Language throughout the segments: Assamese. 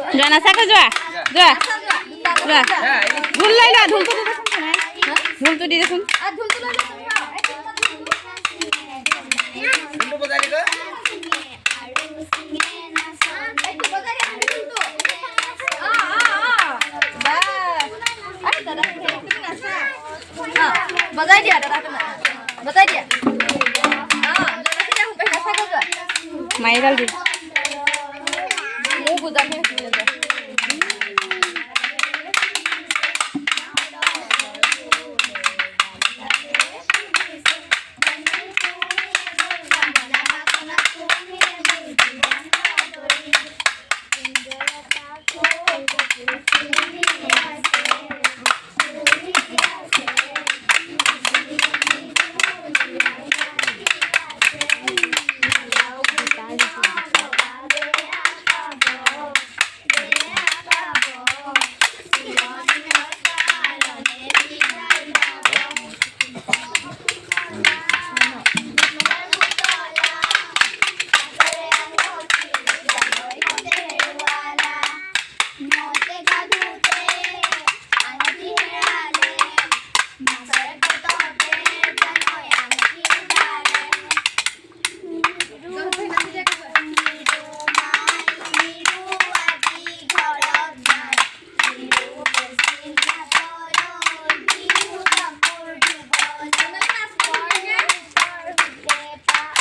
যোৱা নাচাকৈ যোৱা যোৱা যোৱা ঢোল লৈ লোৱা ঢোলটো দি দেচোন ঢোলটো দি দেচোন बजाई दिया दादा बजाई दिया माई डाल दी मुंह गुदा है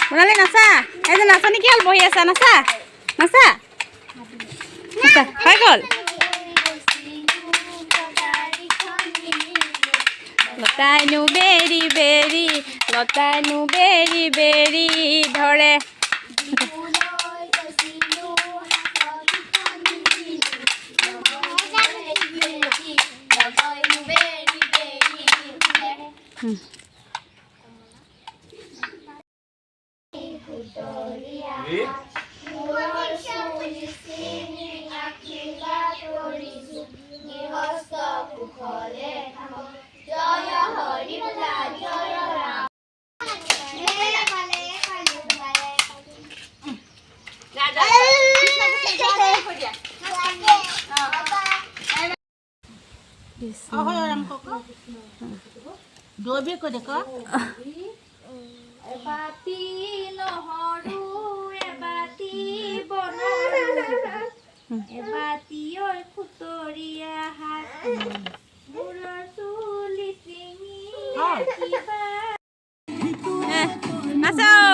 সোণালী নাচা এই যে নাচনি কি হ'ল বহি আছা নাচা নাচা নাচা হৈ গ'ল লতাইনো বেৰি বেৰি লতাইনো বেৰি বেৰি ধৰে डोबी को देखो एबाती लहरु एबाती बनरु एबाती ओय खुतरिया हात बुरर चुली सिंगी किबा নাচা